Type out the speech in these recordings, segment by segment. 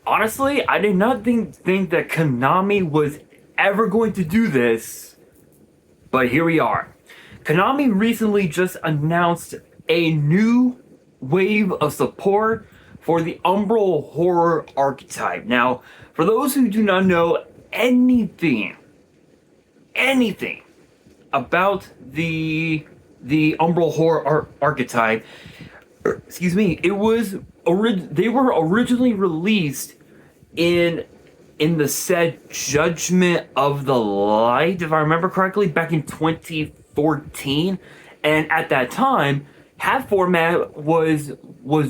Honestly, I did not think that Konami was ever going to do this, but here we are. Konami recently just announced a new wave of support for the Umbral horror archetype. Now, for those who do not know anything about the Umbral horror archetype, excuse me, they were originally released in the set Judgment of the Light, if I remember correctly, back in 2014. And at that time, half format was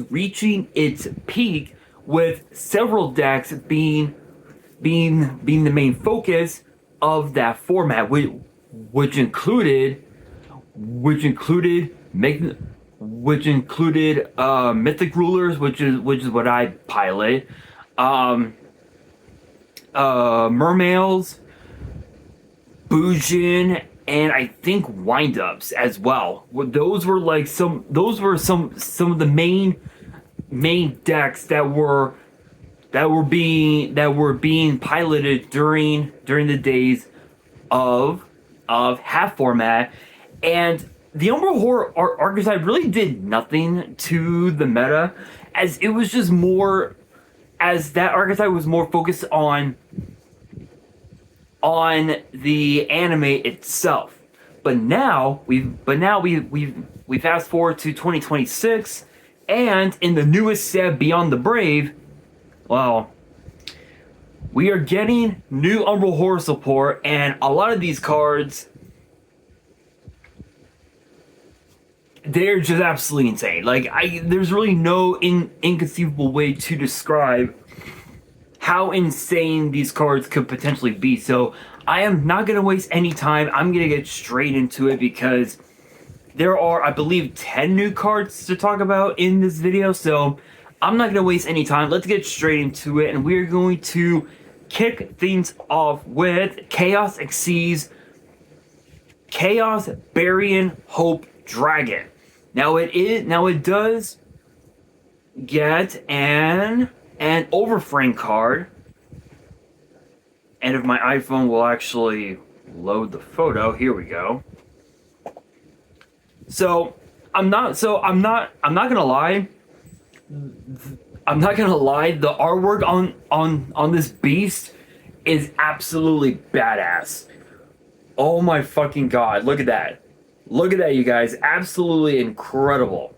reaching its peak, with several decks being the main focus of that format, which included Mythic Rulers, which is what I pilot, Mermails, Bujin, and I think Windups as well. Those were some of the main decks that were being piloted during the days of half format. And the Umbral horror archetype really did nothing to the meta, as it was just more, as that archetype was more focused on the anime itself. But now we fast forward to 2026, and in the newest set, Beyond the Brave, well, we are getting new Umbral horror support, and a lot of these cards, they're just absolutely insane. There's really no inconceivable way to describe how insane these cards could potentially be. So I am not going to waste any time. I'm going to get straight into it, because there are, I believe, 10 new cards to talk about in this video. So I'm not going to waste any time. Let's get straight into it. And we're going to kick things off with Chaos Xyz Chaos Burying Hope Dragon. Now it does get an overframe card, and if my iPhone will actually load the photo, here we go. So I'm not gonna lie. I'm not gonna lie. The artwork on this beast is absolutely badass. Oh my fucking god! Look at that. Look at that, you guys. Absolutely incredible.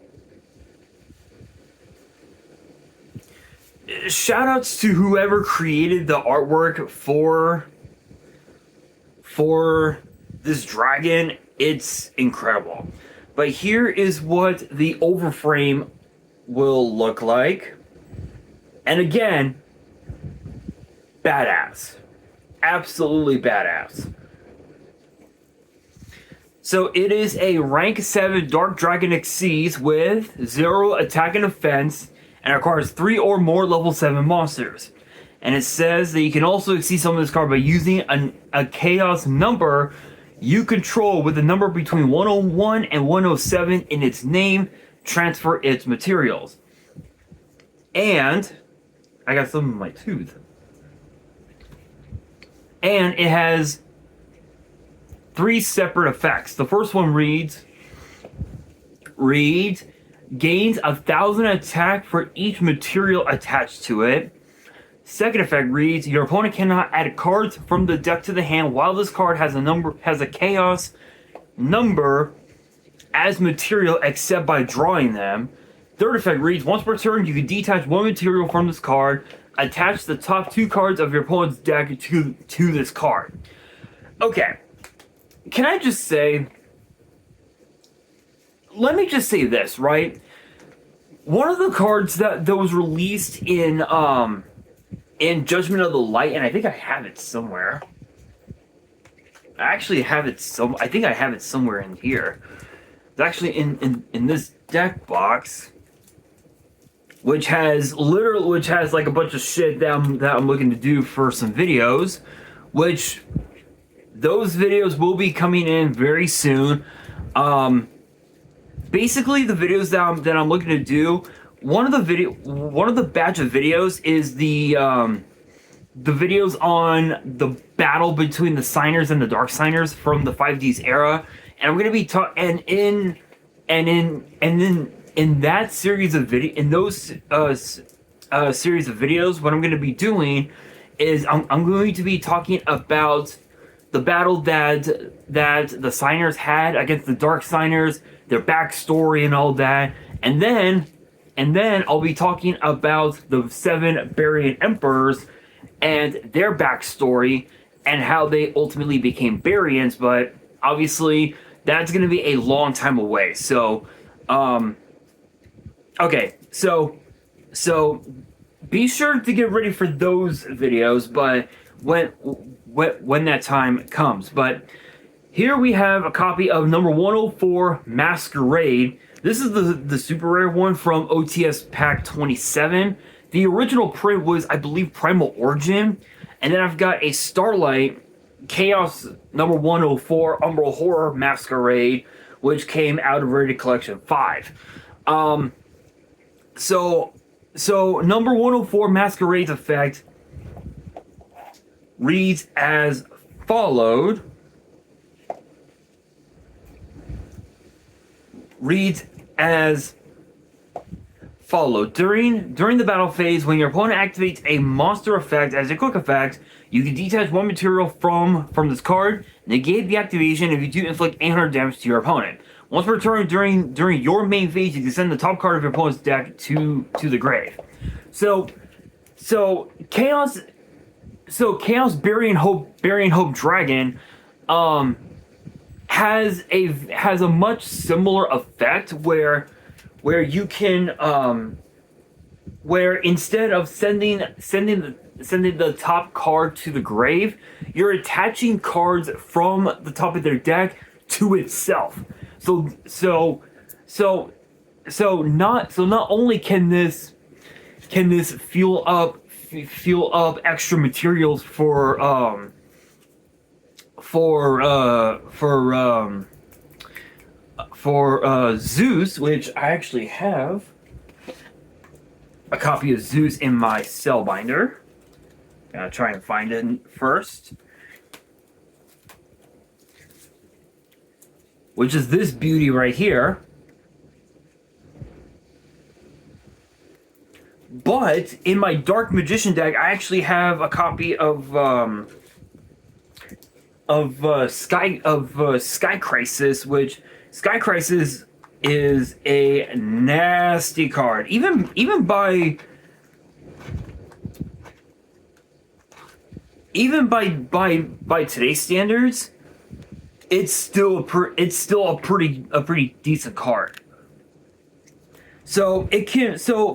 Shoutouts to whoever created the artwork for this dragon. It's incredible. But here is what the overframe will look like. And again, badass. Absolutely badass. So it is a rank 7 Dark Dragon Xyz with 0 attack and defense, and requires 3 or more level 7 monsters. And it says that you can also exceed some of this card by using a chaos number you control with a number between 101 and 107 in its name. Transfer its materials. And I got some in my tooth. And it has 3 separate effects. The first one reads gains 1,000 attack for each material attached to it. Second effect reads, your opponent cannot add cards from the deck to the hand while this card has a chaos number as material except by drawing them. Third effect reads, once per turn you can detach one material from this card, attach the top 2 cards of your opponent's deck to this card. Okay. Can I just say, let me just say this, right? One of the cards that was released in Judgment of the Light, and I think I have it somewhere. I actually have it I think I have it somewhere in here. It's actually in this deck box, which has like a bunch of shit that I'm looking to do for some videos, which those videos will be coming in very soon. Basically, the videos that I'm looking to do one of the batch of videos is the videos on the battle between the signers and the dark signers from the 5Ds era, and I'm gonna be talking in that series of series of videos. What I'm gonna be doing is I'm going to be talking about the battle that the signers had against the dark signers, their backstory and all that, and then I'll be talking about the 7 Barian emperors and their backstory and how they ultimately became Barians. But obviously that's going to be a long time away. So okay, so be sure to get ready for those videos, but when that time comes. But here we have a copy of number 104 Masquerade. This is the super rare one from OTS Pack 27. The original print was, I believe, Primal Origin. And then I've got a Starlight Chaos number 104 Umbral Horror Masquerade, which came out of Rated Collection 5. So number 104 Masquerade's effect reads as followed. During the battle phase, when your opponent activates a monster effect as a quick effect, you can detach one material from this card, negate the activation if you do inflict 800 damage to your opponent. Once per turn during your main phase, you can send the top card of your opponent's deck to the grave. So Chaos Burying Hope Dragon has a much similar effect where you can where instead of sending the top card to the grave, you're attaching cards from the top of their deck to itself. So not only can this fuel up extra materials for Zeus, which I actually have a copy of Zeus in my cell binder. Gotta try and find it first. Which is this beauty right here. But in my Dark Magician deck, I actually have a copy of Sky Crisis, which Sky Crisis is a nasty card. Even by today's standards, it's still a pretty decent card. So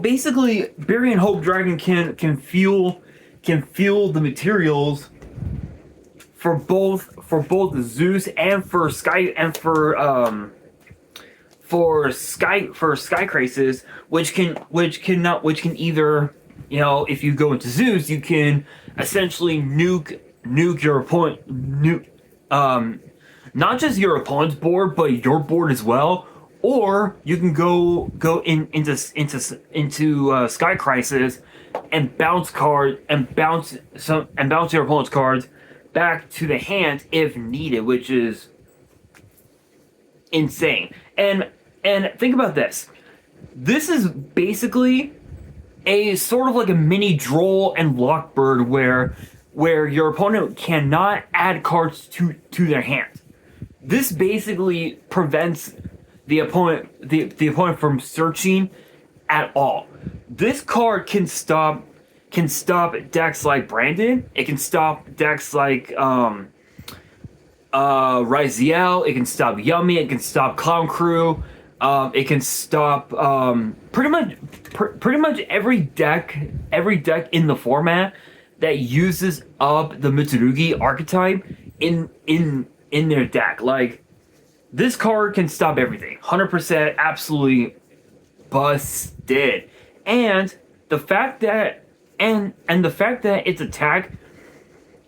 basically, Burying Hope Dragon can fuel the materials for both Zeus and for Sky Crisis, which can either, if you go into Zeus, you can essentially nuke your opponent, not just your opponent's board, but your board as well. Or you can go into Sky Crisis and bounce your opponent's cards back to the hand if needed, which is insane. And think about this. This is basically a sort of like a mini Droll and Lockbird where your opponent cannot add cards to their hand. This basically prevents the opponent from searching at all. This card can stop decks like Brandon. It can stop decks like Raziel. It can stop Yummy. It can stop Clown Crew. It can stop pretty much every deck in the format that uses up the Mitsurugi archetype in their deck. Like, this card can stop everything. 100% absolutely busted. And the fact that its attack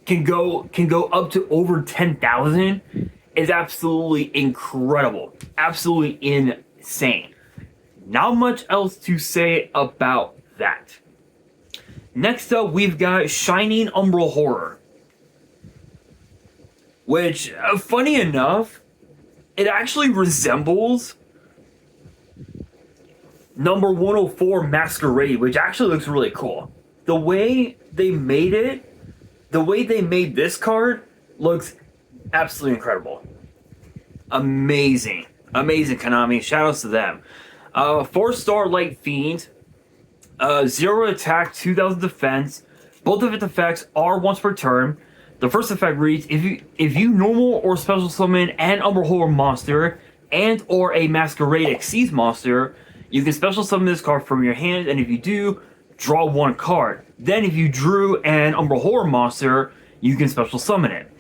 can go up to over 10,000 is absolutely incredible. Absolutely insane. Not much else to say about that. Next up, we've got Shining Umbral Horror. Which, funny enough, it actually resembles number 104 Masquerade, which actually looks really cool. The way they made this card looks absolutely incredible. Amazing. Amazing, Konami. Shoutouts to them. 4-star Light Fiend. 0 attack, 2000 defense. Both of its effects are once per turn. The first effect reads, if you normal or special summon an Umbral Horror monster and or a Masquerade Xyz monster, you can special summon this card from your hand, and if you do, draw 1 card. Then if you drew an Umbral Horror monster, you can special summon it.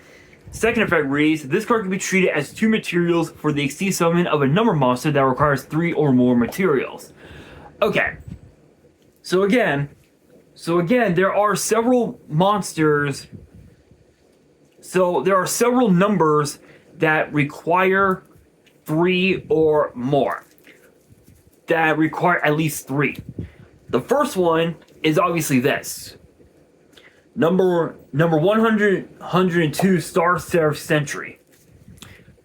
Second effect reads, this card can be treated as 2 materials for the Xyz summon of a number monster that requires 3 or more materials. Okay. So again, there are several monsters. So there are several numbers that require 3 or more. That require at least 3. The first one is obviously this. Number 102, Star Seraph Sentry.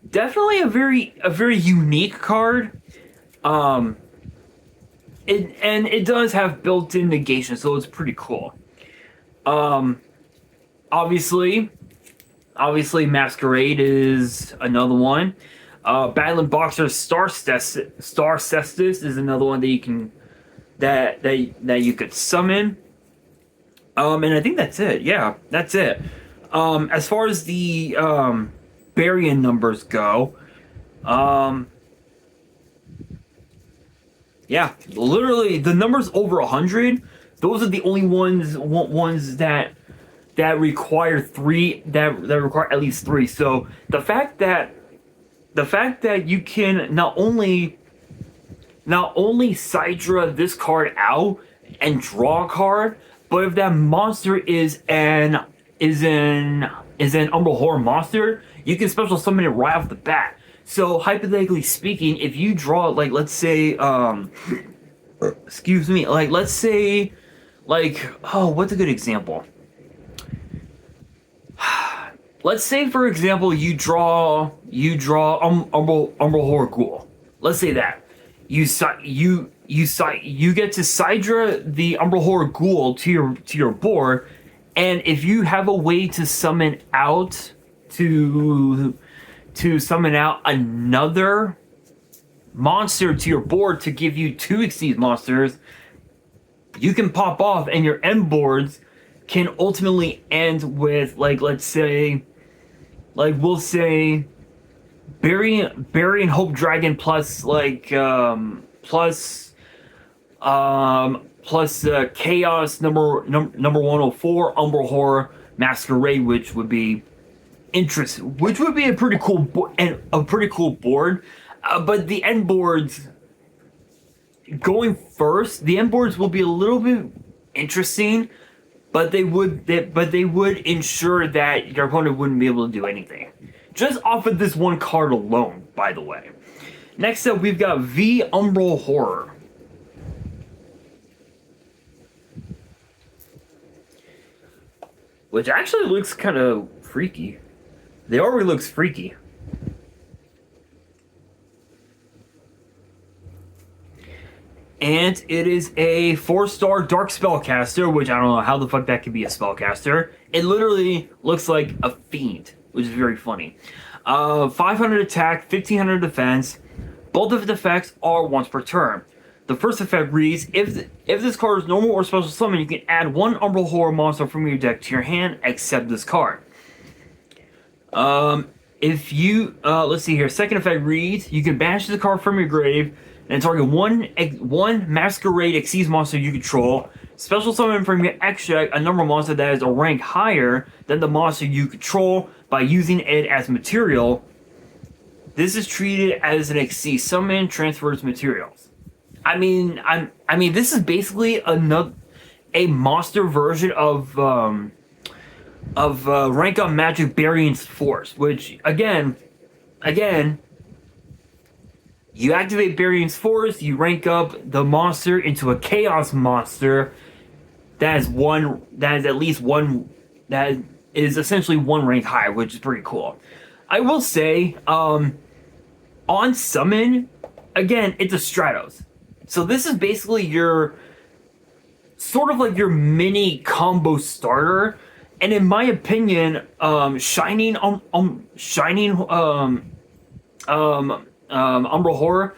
Definitely a very unique card. It does have built-in negation, so it's pretty cool. Obviously Masquerade is another one. Battling Boxer Star Cestus is another one that you can that you could summon. And I think that's it. Yeah, that's it. As far as the Barian numbers go, yeah, literally the numbers over 100. Those are the only ones that require 3. That require at least 3. So the fact that you can not only Sidra this card out and draw a card, but if that monster is an Umbral Horror monster, you can special summon it right off the bat. So hypothetically speaking, if you draw, like, let's say, excuse me, like, let's say, like, oh, what's a good example? Let's say, for example, you draw Umbral Horror Ghoul. Let's say that you get to Sidra the Umbral Horror Ghoul to your board, and if you have a way to summon out another monster to your board to give you 2 Xyz monsters, you can pop off, and your end boards can ultimately end with, like, let's say, like, we'll say Burying Hope Dragon plus, like, plus Chaos number 104 Umbral Horror Masquerade, which would be a pretty cool board. But the end boards going first, the end boards will be a little bit interesting, but they would ensure that your opponent wouldn't be able to do anything. Just off of this one card alone, by the way. Next up, we've got V Umbral Horror. Which actually looks kind of freaky. The already looks freaky. And it is a 4-star Dark Spellcaster, which I don't know how the fuck that could be a spellcaster. It literally looks like a fiend, which is very funny. 500 attack, 1500 defense. Both of its effects are once per turn. The first effect reads, if this card is normal or special summon, you can add 1 Umbral Horror monster from your deck to your hand, except this card. If you, let's see here, second effect reads, you can banish the card from your grave, and target one Masquerade Xyz monster you control. Special summon from your extract a number monster that is a rank higher than the monster you control by using it as material. This is treated as an Xyz summon, transfers materials. I mean, this is basically a monster version of rank up Magic Barian's Force, which again, You activate Barion's Force, you rank up the monster into a Chaos monster that is at least one, that is essentially one rank higher, which is pretty cool. I will say, on summon, again, it's a Stratos. So this is basically your sort of like your mini combo starter. And in my opinion, shining Umbral Horror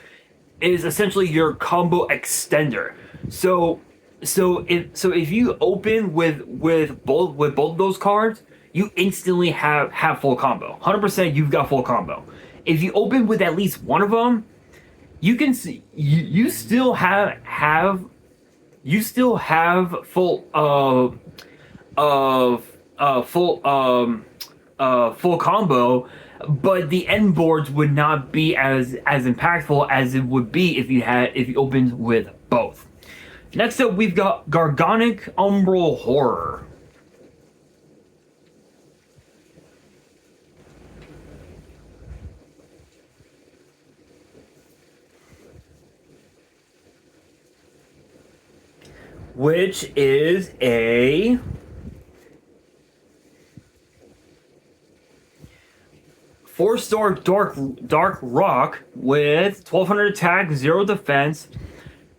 is essentially your combo extender. So if you open with both of those cards, you instantly have full combo. 100% you've got full combo. If you open with at least one of them, you can see you still have full full combo, but the end boards would not be as impactful as it would be if you opened with both. Next up, we've got Gargonic Umbral Horror. Which is a 4-star dark rock with 1200 attack, 0 defense,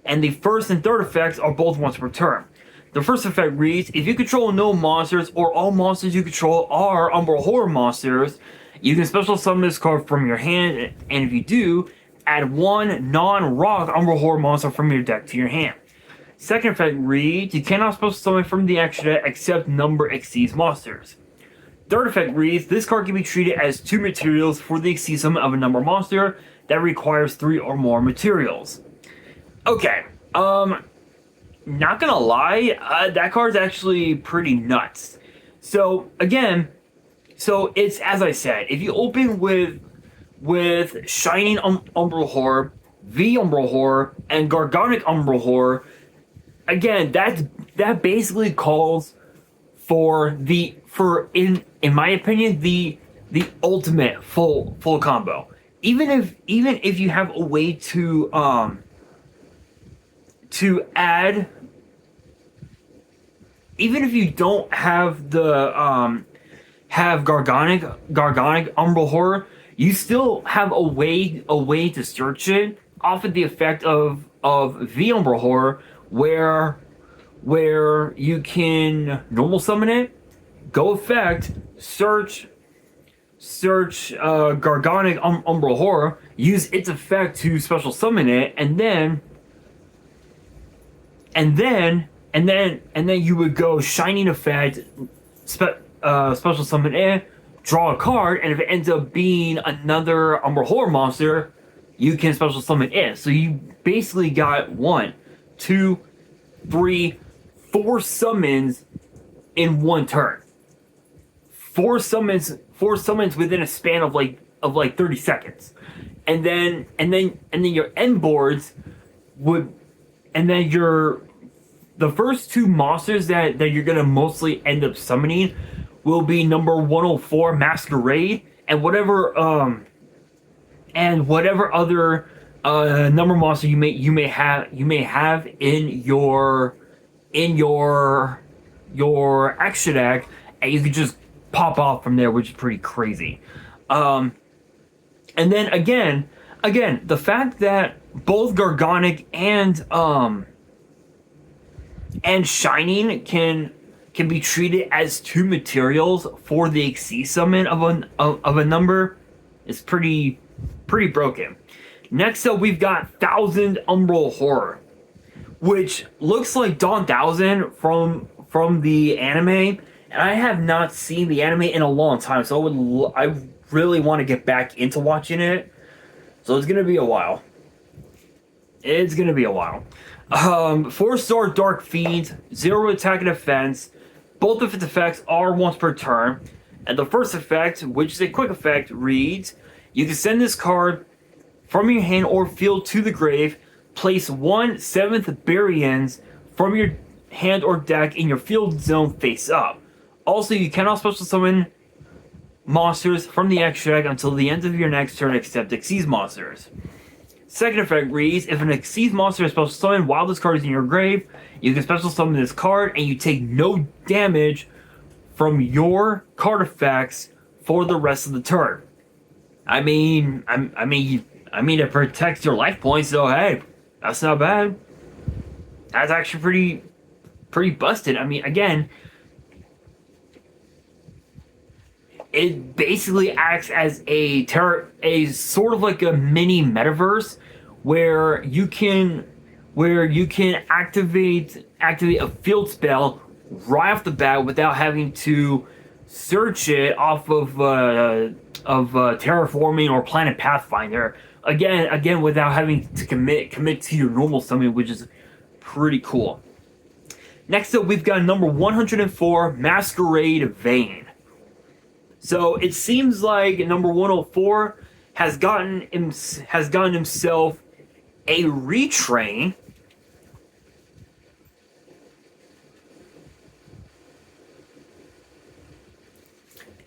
and the first and third effects are both once per turn. The first effect reads, if you control no monsters or all monsters you control are Umbral Horror monsters, you can special summon this card from your hand, and if you do, add one non-rock Umbral Horror monster from your deck to your hand. Second effect reads, you cannot special summon from the extra deck except number exceeds monsters. Third effect reads, this card can be treated as 2 materials for the exceed summon of a number monster that requires 3 or more materials. Okay, not gonna lie, that card's actually pretty nuts. So again, it's, as I said, if you open with Shining Umbral Horror, V Umbral Horror, and Gargonic Umbral Horror, again, that basically calls for in my opinion the ultimate full combo. Even if you have a way to add, even if you don't have the have Gargonic Umbral Horror, you still have a way to search it off of the effect of V Umbral Horror, where you can normal summon it, go effect, search Gargonic Umbral Horror, use its effect to special summon it, and then you would go Shining effect, special summon it, draw a card, and if it ends up being another Umbral Horror monster, you can special summon it. So you basically got 1, 2, 3, 4 summons in one turn. 4 summons within a span of like 30 seconds. And then your end boards would, and then the first 2 monsters that you're gonna mostly end up summoning will be number 104 Masquerade and whatever other number monster you may have in your extra deck, and you can just pop off from there, which is pretty crazy. And then again, the fact that both Gargonic and Shining can be treated as 2 materials for the Exceed summon of a number is pretty broken. Next up, we've got 1000 Umbral Horror, which looks like Dawn 1000 from the anime, and I have not seen the anime in a long time, so I really want to get back into watching it. So it's gonna be a while. 4-star Dark Fiend, 0 attack and defense. Both of its effects are once per turn, and the first effect, which is a quick effect, reads: you can send this card from your hand or field to the grave. Place 1/7 Baryons from your hand or deck in your field zone face up. Also, you cannot special summon monsters from the extra deck until the end of your next turn except Xyz monsters. Second effect reads, if an Exceeds monster is special summoned while this card is in your grave, you can special summon this card and you take no damage from your card effects for the rest of the turn. I mean, it protects your life points, so hey, that's not bad. That's actually pretty busted. I mean, again, it basically acts as a sort of like a mini metaverse where you can activate a field spell right off the bat without having to search it off of terraforming or Planet Pathfinder. Again, without having to commit to your normal summon, which is pretty cool. Next up, we've got number 104, Masquerade Vane. So it seems like number 104 has gotten himself a retrain.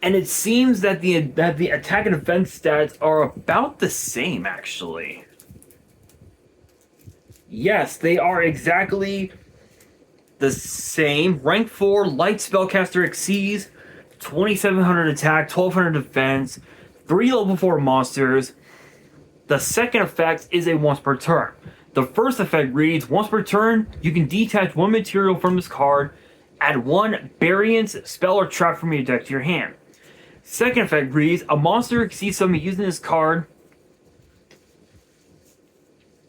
And it seems that the attack and defense stats are about the same, actually. Yes, they are exactly the same. Rank 4, light spellcaster exceeds 2,700 attack, 1,200 defense, 3 level 4 monsters. The second effect is a once per turn. The first effect reads, once per turn, you can detach one material from this card, add one variance, spell, or trap from your deck to your hand. Second effect reads, a monster exceeds something using this card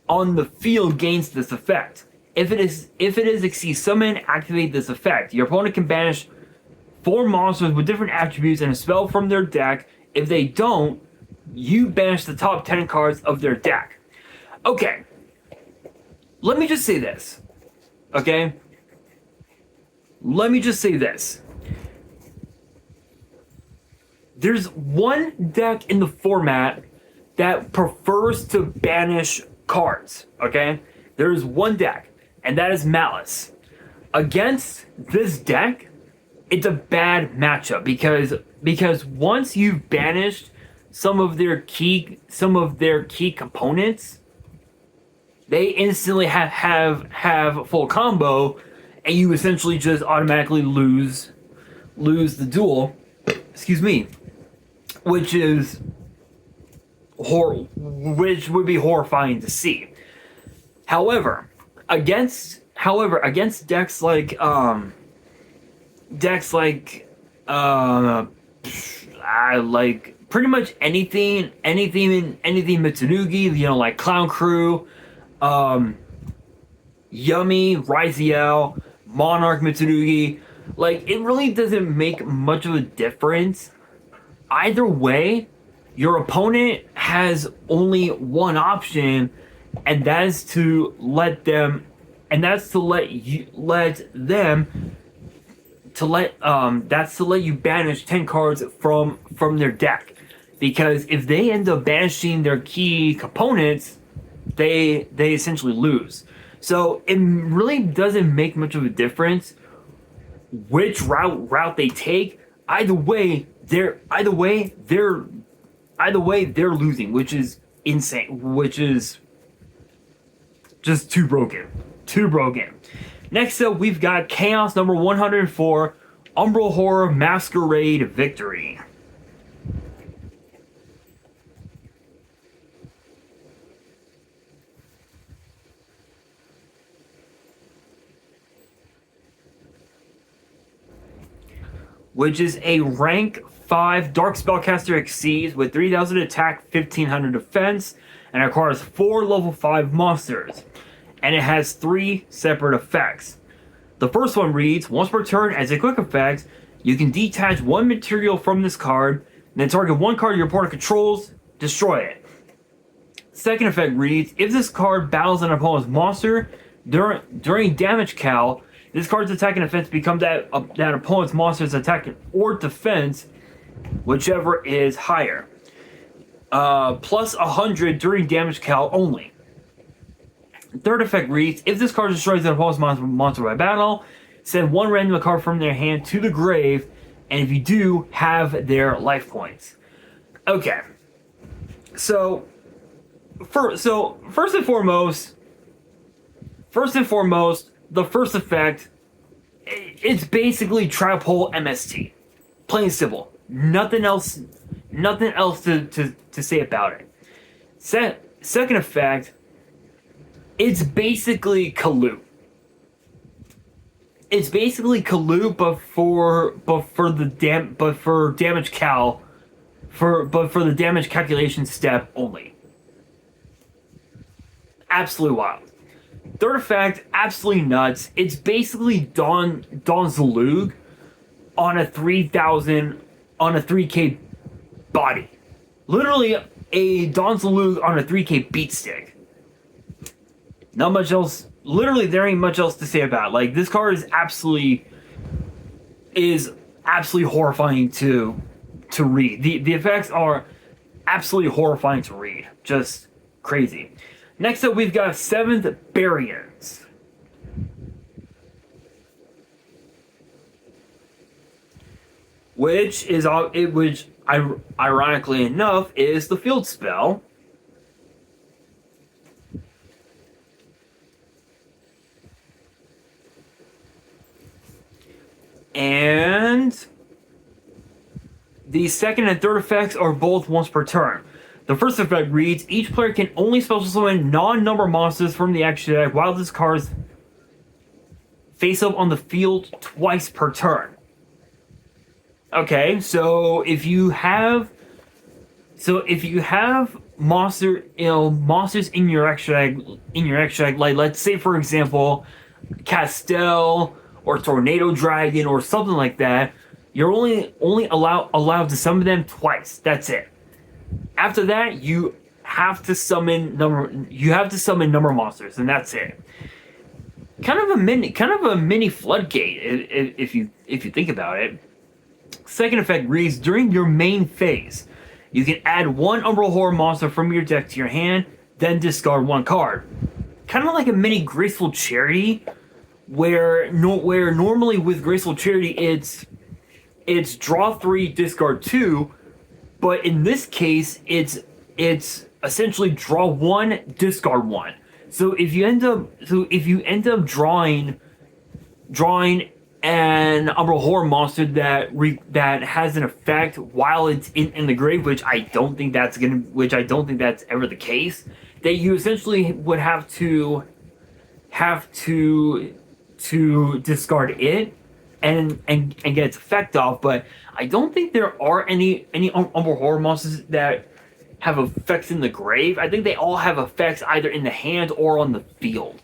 on the field gains this effect. If it is exceeds summon, activate this effect. Your opponent can banish 4 monsters with different attributes and a spell from their deck. If they don't, you banish the top 10 cards of their deck. Okay. Let me just say this. Okay? Let me just say this. There's one deck in the format that prefers to banish cards. Okay? There's one deck, and that is Malice. Against this deck, it's a bad matchup because once you've banished some of their key components, they instantly have full combo, and you essentially just automatically lose the duel. Excuse me, which would be horrifying to see. However, against decks like pretty much anything Mitsurugi, like Clown Crew, Yummy, Raziel, Monarch Mitsurugi, it really doesn't make much of a difference. Either way, your opponent has only one option, and that is to let you banish 10 cards from their deck. Because if they end up banishing their key components, they essentially lose. So it really doesn't make much of a difference which route they take. Either way they're losing, which is insane, which is just too broken. Next up, we've got Chaos number 104, Umbral Horror Masquerade Victory. Which is a rank 5 Dark Spellcaster Exceeds with 3,000 attack, 1,500 defense, and acquires 4 level 5 monsters. And it has 3 separate effects. The first one reads, once per turn, as a quick effect, you can detach one material from this card, and then target one card your opponent controls, destroy it. Second effect reads, if this card battles an opponent's monster during damage cal, this card's attack and defense becomes that opponent's monster's attack or defense, whichever is higher. Plus 100 during damage cal only. Third effect reads, if this card destroys an opponent's monster by battle, send one random card from their hand to the grave, and if you do, have their life points. Okay. So, first and foremost, the first effect, it's basically trap hole MST, plain and simple. Nothing else to say about it. Second effect, it's basically Kalu. It's basically Kalu, but for damage cal, for the damage calculation step only. Absolutely wild. Third effect, absolutely nuts. It's basically Don Zalug on a 3,000 on a 3K body. Literally a Don Zalug on a 3K beat stick. Not much else. Literally, there ain't much else to say about it. Like, this card is absolutely horrifying to read. The effects are absolutely horrifying to read. Just crazy. Next up, we've got 7th Baryons. Which ironically enough is the field spell. And the second and third effects are both once per turn. The first effect reads, each player can only special summon non-number monsters from the action deck while this card's face up on the field twice per turn. Okay, so if you have monsters in your extra deck, like let's say for example, Castell or Tornado Dragon or something like that, you're only allowed to summon them twice. That's it. After that, you have to summon number monsters, and that's it. Kind of a mini floodgate if you think about it. Second effect reads, during your main phase, you can add one Umbral Horror monster from your deck to your hand, then discard one card. Kind of like a mini Graceful Charity, where normally with Graceful Charity it's draw 3, discard 2, but in this case it's essentially draw 1, discard 1. So if you end up drawing an Umbral Horror monster that has an effect while it's in the grave, which I don't think that's ever the case, that you essentially would have to discard it and get its effect off. But I don't think there are any Umbral Horror monsters that have effects in the grave. I think they all have effects either in the hand or on the field.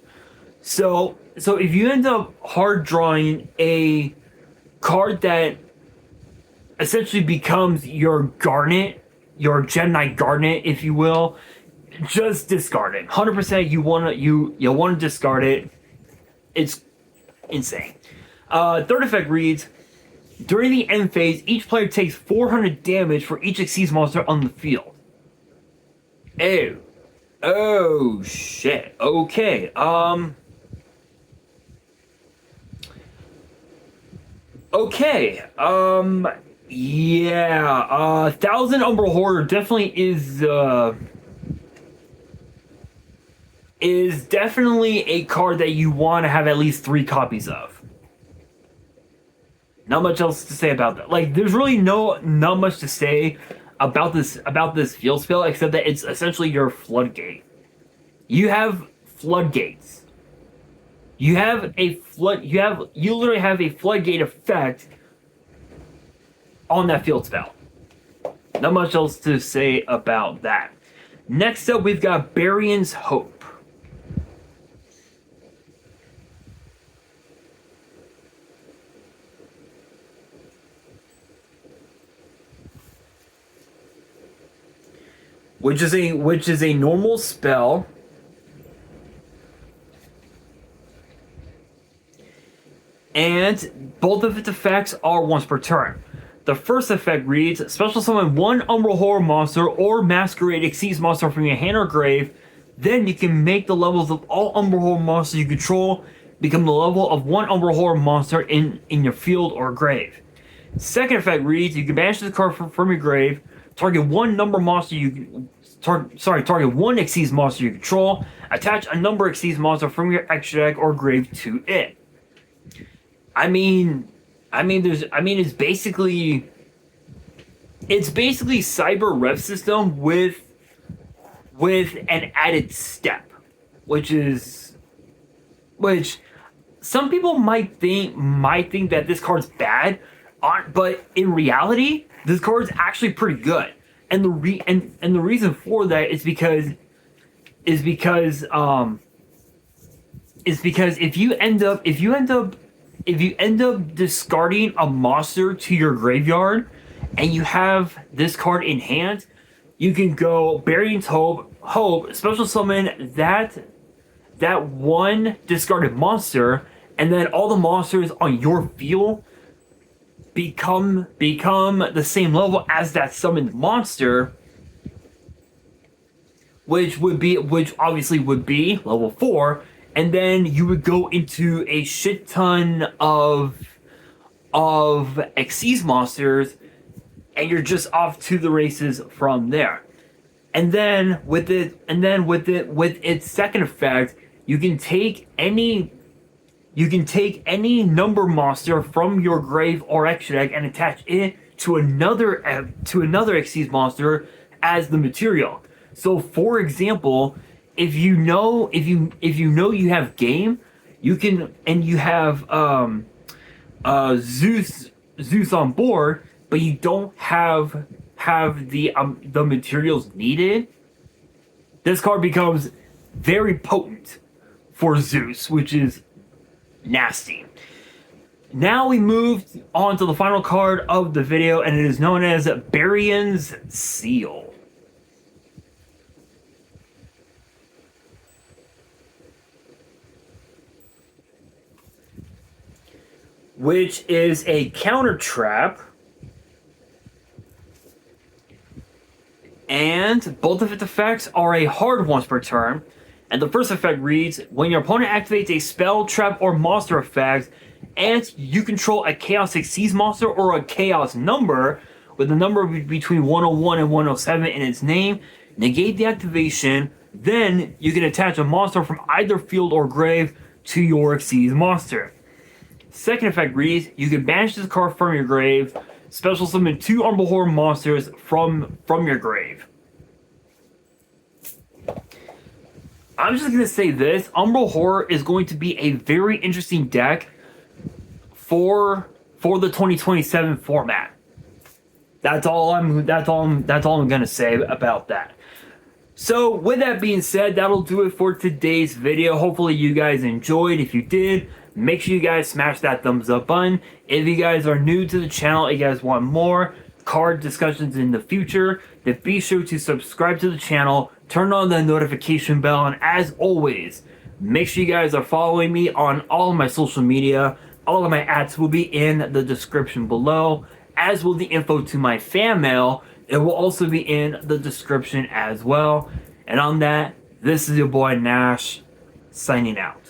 So if you end up hard drawing a card that essentially becomes your Garnet, your Gemini Garnet, if you will, just discard it. 100% you wanna discard it. It's insane. Third effect reads, during the end phase, each player takes 400 damage for each Xyz monster on the field. Oh shit. Okay. Okay. Yeah. 1,000 Umbral Horror definitely is definitely a card that you want to have at least 3 copies of. Not much else to say about that. Like, there's really not much to say about this field spell except that it's essentially your floodgate. You have floodgates. You literally have a floodgate effect on that field spell. Not much else to say about that. Next up, we've got Baryon's Hope. Which is a normal spell. And both of its effects are once per turn. The first effect reads, special summon one Umbral Horror monster or Masquerade Xyz monster from your hand or grave. Then you can make the levels of all Umbral Horror monsters you control become the level of one Umbral Horror monster in your field or grave. Second effect reads, you can banish this card from your grave, target one number monster target one Xyz monster you control. Attach a number Xyz monster from your extra deck or grave to it. It's basically Cyber Rev System with an added step, which some people might think that this card's bad, but in reality, this card's actually pretty good. And the reason for that is because if you end up discarding a monster to your graveyard and you have this card in hand, you can go Burying's Hope, special summon that one discarded monster, and then all the monsters on your field become the same level as that summoned monster, which obviously would be level 4, and then you would go into a shit ton of Xyz monsters, and you're just off to the races from there. And then with its second effect, you can take any number monster from your grave or extra deck and attach it to another Xyz monster as the material. So, for example, if you know you have game, you can, and you have Zeus on board, but you don't have the materials needed. This card becomes very potent for Zeus, which is nasty. Now we move on to the final card of the video, and it is known as Burying's Seal. Which is a counter trap. And both of its effects are a hard once per turn. And the first effect reads, when your opponent activates a spell, trap, or monster effect, and you control a Chaos Xyz monster or a Chaos number with a number between 101 and 107 in its name, negate the activation, then you can attach a monster from either field or grave to your Xyz monster. Second effect reads, you can banish this card from your grave, special summon 2 Umbral Horror monsters from your grave. I'm just gonna say this: Umbral Horror is going to be a very interesting deck for the 2027 format. That's all I'm gonna say about that. So with that being said, that'll do it for today's video. Hopefully you guys enjoyed. If you did, make sure you guys smash that thumbs up button. If you guys are new to the channel and you guys want more card discussions in the future, then be sure to subscribe to the channel, turn on the notification bell, and as always, make sure you guys are following me on all of my social media. All of my ads will be in the description below, as will the info to my fan mail. It will also be in the description as well. And on that, this is your boy Nash, signing out.